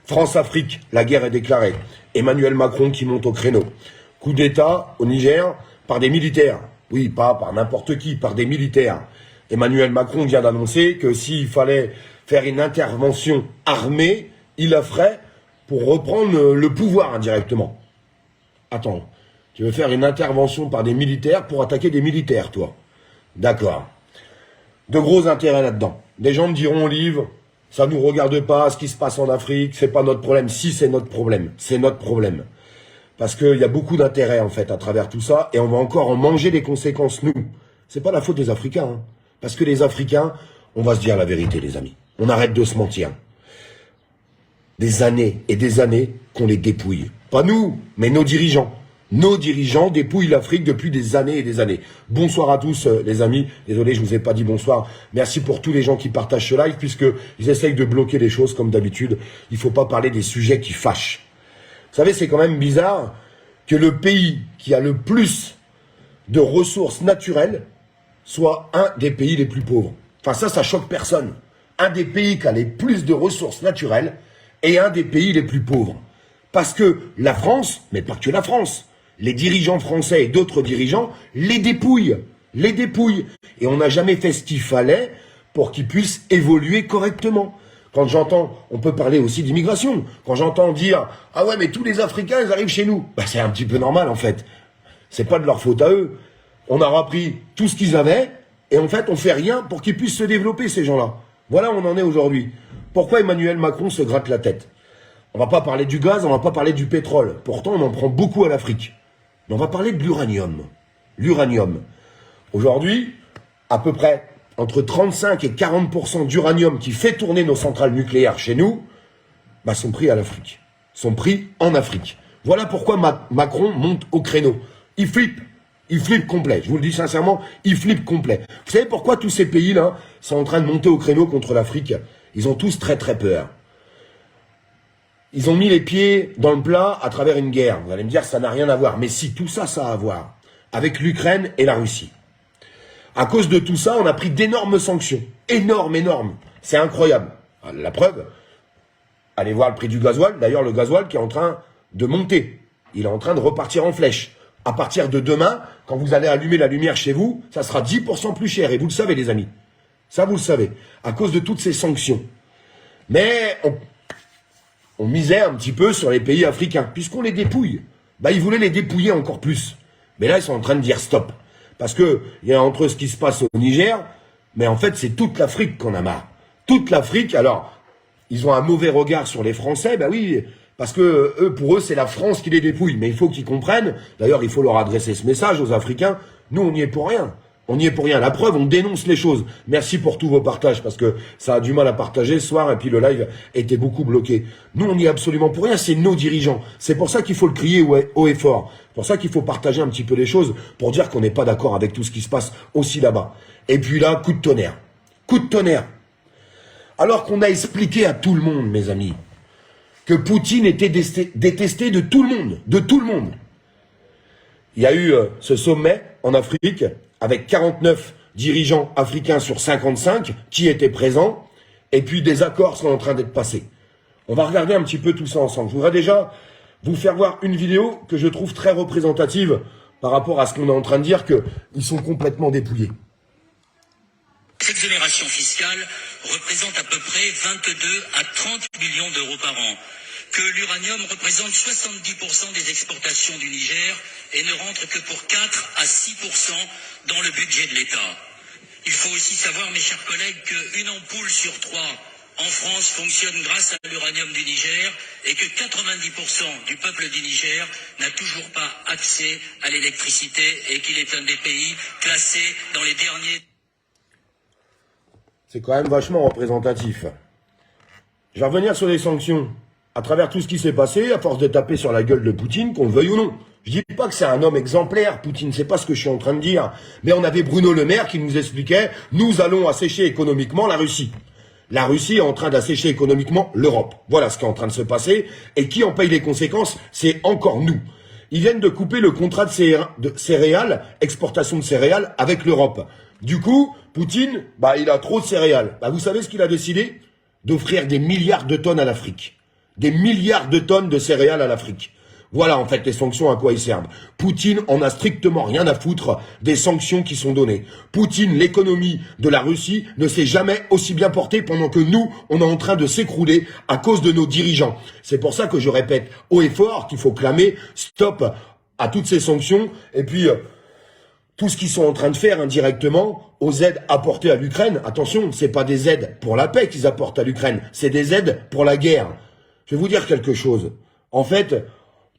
France-Afrique, la guerre est déclarée. Emmanuel Macron qui monte au créneau. Coup d'État au Niger par des militaires. Oui, pas par n'importe qui, par des militaires. Emmanuel Macron vient d'annoncer que s'il fallait faire une intervention armée, il la ferait pour reprendre le pouvoir indirectement. Attends, tu veux faire une intervention par des militaires pour attaquer des militaires, toi? D'accord. De gros intérêts là-dedans. Des gens me diront, Olive, ça nous regarde pas, ce qui se passe en Afrique, c'est pas notre problème. Si, c'est notre problème. C'est notre problème. Parce qu'il y a beaucoup d'intérêts, en fait, à travers tout ça, et on va encore en manger les conséquences, nous. C'est pas la faute des Africains, hein. Parce que les Africains, on va se dire la vérité, les amis. On arrête de se mentir. Des années et des années qu'on les dépouille. Pas nous, mais nos dirigeants. Nos dirigeants dépouillent l'Afrique depuis des années et des années. Bonsoir à tous, les amis. Désolé, je vous ai pas dit bonsoir. Merci pour tous les gens qui partagent ce live, puisqu'ils essayent de bloquer les choses comme d'habitude. Il faut pas parler des sujets qui fâchent. Vous savez, c'est quand même bizarre que le pays qui a le plus de ressources naturelles soit un des pays les plus pauvres. Enfin, ça choque personne. Un des pays qui a les plus de ressources naturelles est un des pays les plus pauvres. Parce que la France, mais pas que la France, les dirigeants français et d'autres dirigeants les dépouillent. Les dépouillent. Et on n'a jamais fait ce qu'il fallait pour qu'ils puissent évoluer correctement. Quand j'entends, on peut parler aussi d'immigration. Quand j'entends dire, ah ouais, mais tous les Africains, ils arrivent chez nous. Bah, c'est un petit peu normal, en fait. C'est pas de leur faute à eux. On a repris tout ce qu'ils avaient, et en fait, on fait rien pour qu'ils puissent se développer, ces gens-là. Voilà où on en est aujourd'hui. Pourquoi Emmanuel Macron se gratte la tête? On va pas parler du gaz, on va pas parler du pétrole. Pourtant, on en prend beaucoup à l'Afrique. Mais on va parler de l'uranium. L'uranium. Aujourd'hui, à peu près entre 35 et 40% d'uranium qui fait tourner nos centrales nucléaires chez nous, bah, sont pris à l'Afrique. Sont pris en Afrique. Voilà pourquoi Macron monte au créneau. Il flippe. Il flippe complet. Je vous le dis sincèrement, il flippe complet. Vous savez pourquoi tous ces pays-là sont en train de monter au créneau contre l'Afrique? Ils ont tous très très peur. Ils ont mis les pieds dans le plat à travers une guerre. Vous allez me dire, ça n'a rien à voir. Mais si, tout ça, ça a à voir avec l'Ukraine et la Russie. À cause de tout ça, on a pris d'énormes sanctions. Énormes, énormes. C'est incroyable. La preuve, allez voir le prix du gasoil. D'ailleurs, le gasoil qui est en train de monter. Il est en train de repartir en flèche. À partir de demain, quand vous allez allumer la lumière chez vous, ça sera 10% plus cher. Et vous le savez, les amis. Ça, vous le savez. À cause de toutes ces sanctions. Mais on misait un petit peu sur les pays africains. Puisqu'on les dépouille. Bah, ils voulaient les dépouiller encore plus. Mais là, ils sont en train de dire stop. Parce que, il y a entre ce qui se passe au Niger, mais en fait, c'est toute l'Afrique qu'on a marre. Toute l'Afrique, alors, ils ont un mauvais regard sur les Français, ben oui, parce que eux, pour eux, c'est la France qui les dépouille. Mais il faut qu'ils comprennent, d'ailleurs, il faut leur adresser ce message aux Africains, nous, on n'y est pour rien. On n'y est pour rien. La preuve, on dénonce les choses. Merci pour tous vos partages, parce que ça a du mal à partager ce soir, et puis le live était beaucoup bloqué. Nous, on n'y est absolument pour rien, c'est nos dirigeants. C'est pour ça qu'il faut le crier haut et fort. C'est pour ça qu'il faut partager un petit peu les choses, pour dire qu'on n'est pas d'accord avec tout ce qui se passe aussi là-bas. Et puis là, coup de tonnerre. Coup de tonnerre. Alors qu'on a expliqué à tout le monde, mes amis, que Poutine était détesté de tout le monde. De tout le monde. Il y a eu ce sommet en Afrique, avec 49 dirigeants africains sur 55 qui étaient présents, et puis des accords sont en train d'être passés. On va regarder un petit peu tout ça ensemble. Je voudrais déjà vous faire voir une vidéo que je trouve très représentative par rapport à ce qu'on est en train de dire, qu'ils sont complètement dépouillés. L'exonération fiscale représente à peu près 22 à 30 millions d'euros par an. Que l'uranium représente 70% des exportations du Niger et ne rentre que pour 4 à 6% dans le budget de l'État. Il faut aussi savoir, mes chers collègues, qu'une ampoule sur 3 en France fonctionne grâce à l'uranium du Niger et que 90% du peuple du Niger n'a toujours pas accès à l'électricité et qu'il est un des pays classés dans les derniers. C'est quand même vachement représentatif. Je vais revenir sur les sanctions. À travers tout ce qui s'est passé, à force de taper sur la gueule de Poutine, qu'on le veuille ou non. Je dis pas que c'est un homme exemplaire, Poutine, c'est pas ce que je suis en train de dire. Mais on avait Bruno Le Maire qui nous expliquait, nous allons assécher économiquement la Russie. La Russie est en train d'assécher économiquement l'Europe. Voilà ce qui est en train de se passer. Et qui en paye les conséquences? C'est encore nous. Ils viennent de couper le contrat de céréales, exportation de céréales avec l'Europe. Du coup, Poutine, bah, il a trop de céréales. Bah, vous savez ce qu'il a décidé? D'offrir des milliards de tonnes à l'Afrique. des milliards de tonnes de céréales à l'Afrique. Voilà en fait les sanctions à quoi ils servent. Poutine en a strictement rien à foutre des sanctions qui sont données. Poutine, l'économie de la Russie ne s'est jamais aussi bien portée pendant que nous, on est en train de s'écrouler à cause de nos dirigeants. C'est pour ça que je répète haut et fort qu'il faut clamer stop à toutes ces sanctions et puis tout ce qu'ils sont en train de faire indirectement aux aides apportées à l'Ukraine. Attention, c'est pas des aides pour la paix qu'ils apportent à l'Ukraine, c'est des aides pour la guerre. Je vais vous dire quelque chose. En fait,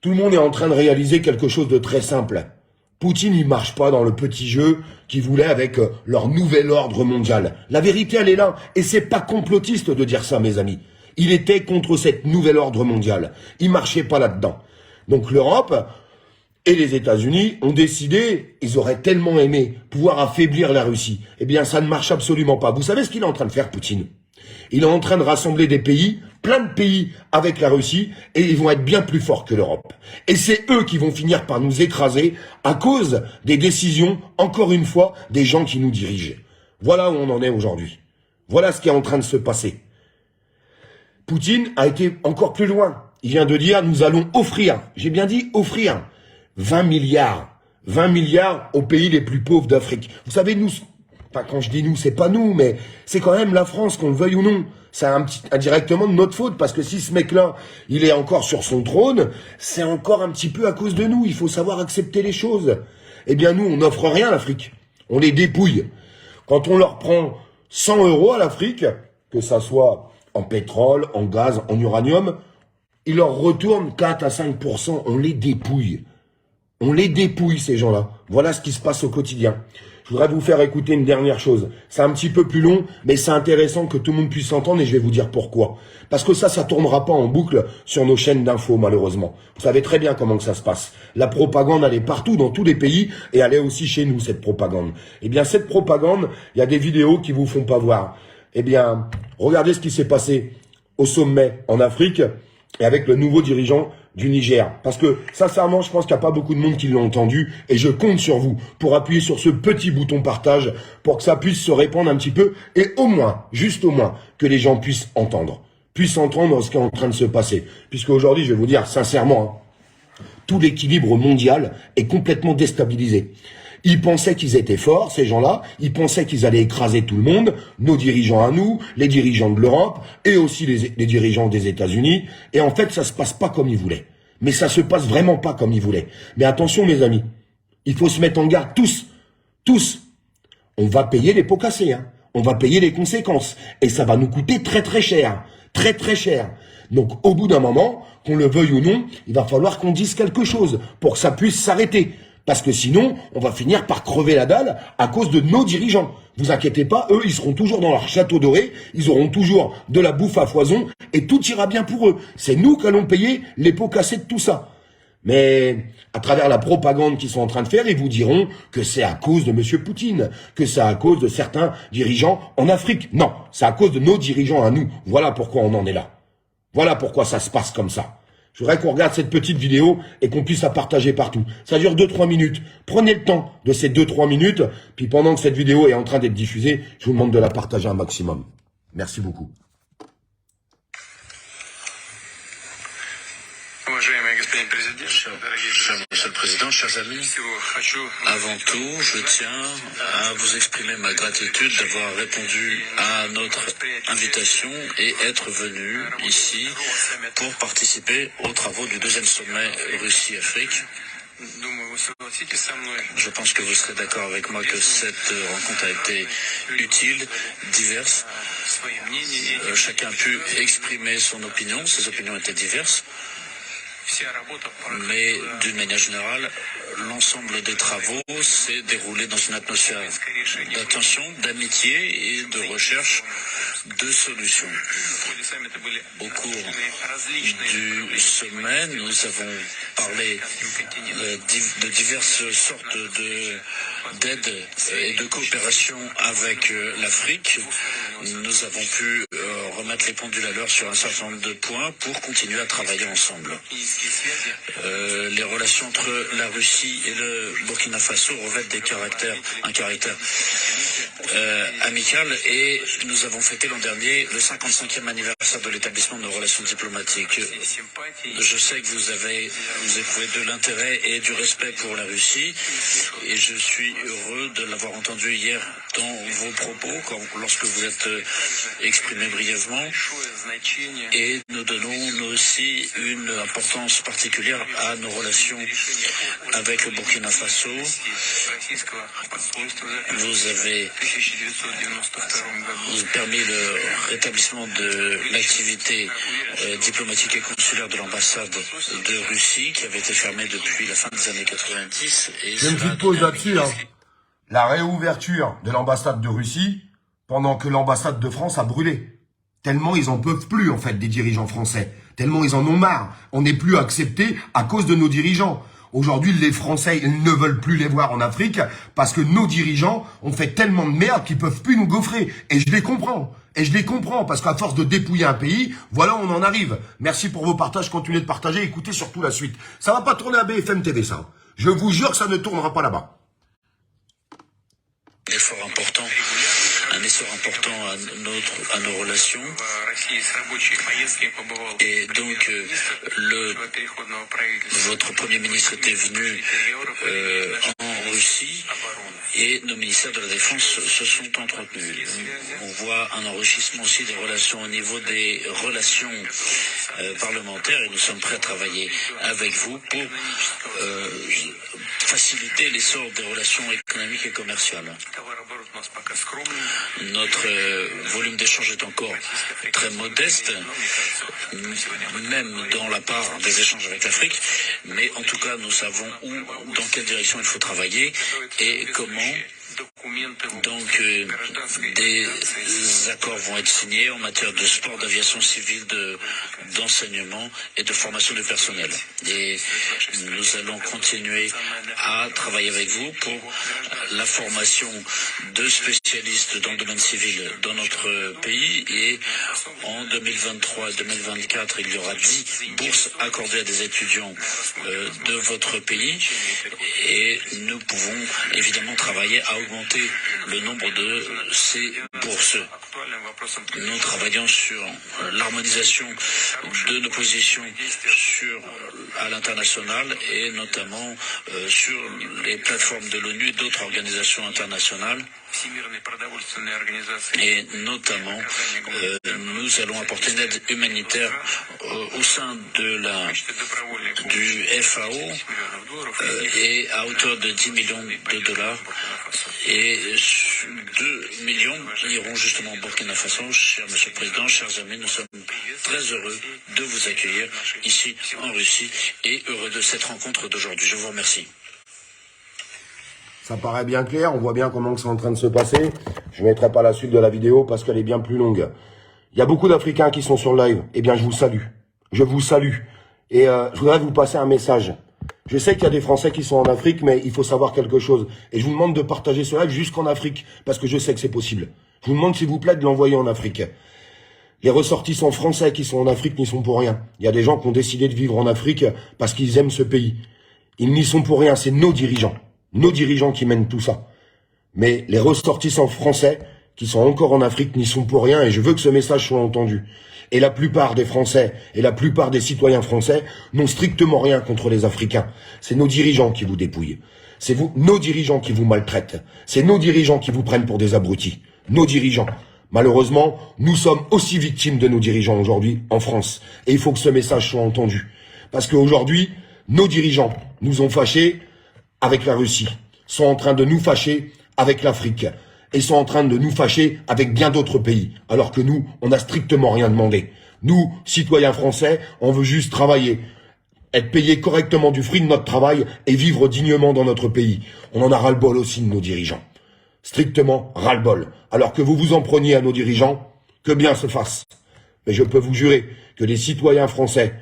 tout le monde est en train de réaliser quelque chose de très simple. Poutine, il marche pas dans le petit jeu qu'ils voulaient avec leur nouvel ordre mondial. La vérité, elle est là. Et c'est pas complotiste de dire ça, mes amis. Il était contre cette nouvel ordre mondial. Il marchait pas là-dedans. Donc l'Europe et les États-Unis ont décidé, ils auraient tellement aimé pouvoir affaiblir la Russie. Eh bien, ça ne marche absolument pas. Vous savez ce qu'il est en train de faire, Poutine? Il est en train de rassembler des pays, plein de pays avec la Russie, et ils vont être bien plus forts que l'Europe. Et c'est eux qui vont finir par nous écraser à cause des décisions, encore une fois, des gens qui nous dirigent. Voilà où on en est aujourd'hui. Voilà ce qui est en train de se passer. Poutine a été encore plus loin. Il vient de dire, nous allons offrir, j'ai bien dit offrir, 20 milliards. 20 milliards aux pays les plus pauvres d'Afrique. Vous savez, nous... Enfin, quand je dis nous, c'est pas nous, mais c'est quand même la France, qu'on le veuille ou non. C'est indirectement de notre faute, parce que si ce mec-là, il est encore sur son trône, c'est encore un petit peu à cause de nous. Il faut savoir accepter les choses. Eh bien, nous, on n'offre rien à l'Afrique. On les dépouille. Quand on leur prend 100 € à l'Afrique, que ça soit en pétrole, en gaz, en uranium, ils leur retournent 4 à 5%. On les dépouille. On les dépouille, ces gens-là. Voilà ce qui se passe au quotidien. Je voudrais vous faire écouter une dernière chose. C'est un petit peu plus long, mais c'est intéressant que tout le monde puisse s'entendre et je vais vous dire pourquoi. Parce que ça tournera pas en boucle sur nos chaînes d'infos, malheureusement. Vous savez très bien comment que ça se passe. La propagande, elle est partout, dans tous les pays, et elle est aussi chez nous, cette propagande. Eh bien, cette propagande, il y a des vidéos qui vous font pas voir. Eh bien, regardez ce qui s'est passé au sommet en Afrique et avec le nouveau dirigeant du Niger. Parce que, sincèrement, je pense qu'il n'y a pas beaucoup de monde qui l'ont entendu et je compte sur vous pour appuyer sur ce petit bouton partage pour que ça puisse se répandre un petit peu et au moins, juste au moins, que les gens puissent entendre ce qui est en train de se passer. Puisque aujourd'hui, je vais vous dire sincèrement, tout l'équilibre mondial est complètement déstabilisé. Ils pensaient qu'ils étaient forts, ces gens-là. Ils pensaient qu'ils allaient écraser tout le monde, nos dirigeants à nous, les dirigeants de l'Europe et aussi les dirigeants des États-Unis. Et en fait, ça se passe pas comme ils voulaient. Mais ça se passe vraiment pas comme ils voulaient. Mais attention, mes amis, il faut se mettre en garde tous. On va payer les pots cassés, hein. On va payer les conséquences. Et ça va nous coûter très très cher. Très très cher. Donc, au bout d'un moment, qu'on le veuille ou non, il va falloir qu'on dise quelque chose pour que ça puisse s'arrêter. Parce que sinon, on va finir par crever la dalle à cause de nos dirigeants. Vous inquiétez pas, eux, ils seront toujours dans leur château doré, ils auront toujours de la bouffe à foison, et tout ira bien pour eux. C'est nous qui allons payer les pots cassés de tout ça. Mais, à travers la propagande qu'ils sont en train de faire, ils vous diront que c'est à cause de M. Poutine, que c'est à cause de certains dirigeants en Afrique. Non, c'est à cause de nos dirigeants à nous. Voilà pourquoi on en est là. Voilà pourquoi ça se passe comme ça. Je voudrais qu'on regarde cette petite vidéo et qu'on puisse la partager partout. Ça dure 2-3 minutes. Prenez le temps de ces 2-3 minutes. Puis pendant que cette vidéo est en train d'être diffusée, je vous demande de la partager un maximum. Merci beaucoup. Cher Monsieur le Président, chers amis, avant tout, je tiens à vous exprimer ma gratitude d'avoir répondu à notre invitation et être venu ici pour participer aux travaux du deuxième sommet Russie-Afrique. Je pense que vous serez d'accord avec moi que cette rencontre a été utile, diverse. Chacun a pu exprimer son opinion, ses opinions étaient diverses. Mais d'une manière générale, l'ensemble des travaux s'est déroulé dans une atmosphère d'attention, d'amitié et de recherche de solutions. Au cours du sommet, nous avons parlé de diverses sortes d'aide et de coopération avec l'Afrique. Nous avons pu remettre les pendules à l'heure sur un certain nombre de points pour continuer à travailler ensemble. Les relations entre la Russie et le Burkina Faso revêtent un caractère amical, et nous avons fêté l'an dernier le 55e anniversaire de l'établissement de nos relations diplomatiques. Je sais que vous éprouvez de l'intérêt et du respect pour la Russie, et je suis heureux de l'avoir entendu hier dans vos propos lorsque vous êtes exprimé brièvement, et nous donnons nous aussi une importance particulière à nos relations avec le Burkina Faso. Vous avez permis le rétablissement de l'activité diplomatique et consulaire de l'ambassade de Russie qui avait été fermée depuis la fin des années 90. J'ai une petite pause là-dessus. La réouverture de l'ambassade de Russie pendant que l'ambassade de France a brûlé. Tellement ils en peuvent plus en fait des dirigeants français. Tellement ils en ont marre. On n'est plus accepté à cause de nos dirigeants. Aujourd'hui, les Français, ils ne veulent plus les voir en Afrique parce que nos dirigeants ont fait tellement de merde qu'ils peuvent plus nous gaufrer. Et je les comprends. Et je les comprends parce qu'à force de dépouiller un pays, voilà, on en arrive. Merci pour vos partages. Continuez de partager. Écoutez surtout la suite. Ça va pas tourner à BFM TV, ça. Je vous jure que ça ne tournera pas là-bas. Un essor important à nos relations. Et donc, votre Premier ministre était venu en Russie et nos ministères de la Défense se sont entretenus. On voit un enrichissement aussi des relations au niveau des relations parlementaires, et nous sommes prêts à travailler avec vous pour faciliter l'essor des relations économiques et commerciales. Notre volume d'échange est encore très modeste, même dans la part des échanges avec l'Afrique, mais en tout cas nous savons dans quelle direction il faut travailler et comment. Donc des accords vont être signés en matière de sport, d'aviation civile, d'enseignement et de formation du personnel. Et nous allons continuer à travailler avec vous pour la formation de spécialistes dans le domaine civil dans notre pays. Et en 2023 et 2024, il y aura 10 bourses accordées à des étudiants de votre pays. Et nous pouvons évidemment travailler à augmenter le nombre de ces bourses. Nous travaillons sur l'harmonisation de nos positions à l'international et notamment sur les plateformes de l'ONU et d'autres organisations internationales. Et notamment, nous allons apporter une aide humanitaire au sein du FAO et à hauteur de 10 millions de dollars. Et 2 millions iront justement au Burkina Faso. Cher Monsieur le Président, chers amis, nous sommes très heureux de vous accueillir ici en Russie et heureux de cette rencontre d'aujourd'hui. Je vous remercie. Ça paraît bien clair, on voit bien comment c'est en train de se passer. Je ne mettrai pas la suite de la vidéo parce qu'elle est bien plus longue. Il y a beaucoup d'Africains qui sont sur le live. Eh bien, je vous salue. Je vous salue. Et je voudrais vous passer un message. Je sais qu'il y a des Français qui sont en Afrique, mais il faut savoir quelque chose. Et je vous demande de partager ce live jusqu'en Afrique, parce que je sais que c'est possible. Je vous demande, s'il vous plaît, de l'envoyer en Afrique. Les ressortissants français qui sont en Afrique n'y sont pour rien. Il y a des gens qui ont décidé de vivre en Afrique parce qu'ils aiment ce pays. Ils n'y sont pour rien, c'est nos dirigeants. Nos dirigeants qui mènent tout ça. Mais les ressortissants français qui sont encore en Afrique n'y sont pour rien, et je veux que ce message soit entendu. Et la plupart des Français et la plupart des citoyens français n'ont strictement rien contre les Africains. C'est nos dirigeants qui vous dépouillent. C'est nos dirigeants qui vous maltraitent. C'est nos dirigeants qui vous prennent pour des abrutis. Nos dirigeants. Malheureusement, nous sommes aussi victimes de nos dirigeants aujourd'hui en France. Et il faut que ce message soit entendu. Parce qu'aujourd'hui, nos dirigeants nous ont fâchés avec la Russie, sont en train de nous fâcher avec l'Afrique, et sont en train de nous fâcher avec bien d'autres pays, alors que nous, on n'a strictement rien demandé. Nous, citoyens français, on veut juste travailler, être payés correctement du fruit de notre travail et vivre dignement dans notre pays. On en a ras-le-bol aussi de nos dirigeants. Strictement ras-le-bol. Alors que vous vous en preniez à nos dirigeants, que bien se fasse. Mais je peux vous jurer que les citoyens français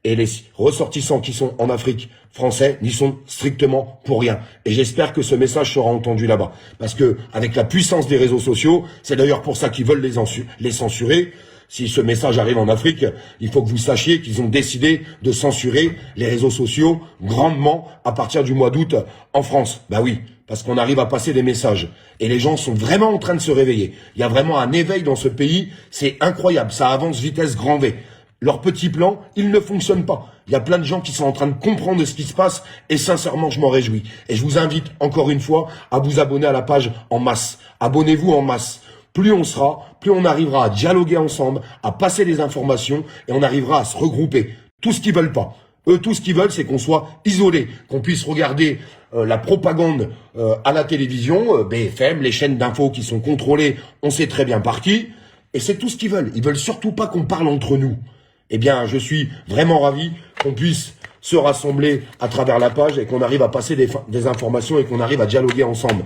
et les ressortissants qui sont en Afrique français n'y sont strictement pour rien. Et j'espère que ce message sera entendu là-bas. Parce que, avec la puissance des réseaux sociaux, c'est d'ailleurs pour ça qu'ils veulent les censurer, Si ce message arrive en Afrique, il faut que vous sachiez qu'ils ont décidé de censurer les réseaux sociaux grandement à partir du mois d'août en France. Bah oui, parce qu'on arrive à passer des messages. Et les gens sont vraiment en train de se réveiller. Il y a vraiment un éveil dans ce pays, c'est incroyable, ça avance vitesse grand V. Leur petit plan, il ne fonctionne pas. Il y a plein de gens qui sont en train de comprendre de ce qui se passe et sincèrement, je m'en réjouis. Et je vous invite encore une fois à vous abonner à la page en masse. Abonnez-vous en masse. Plus on sera, plus on arrivera à dialoguer ensemble, à passer des informations et on arrivera à se regrouper. Tout ce qu'ils veulent pas. Eux, tout ce qu'ils veulent, c'est qu'on soit isolés, qu'on puisse regarder la propagande à la télévision, BFM, les chaînes d'infos qui sont contrôlées, on sait très bien par qui. Et c'est tout ce qu'ils veulent. Ils veulent surtout pas qu'on parle entre nous. Eh bien, je suis vraiment ravi qu'on puisse se rassembler à travers la page et qu'on arrive à passer des informations et qu'on arrive à dialoguer ensemble.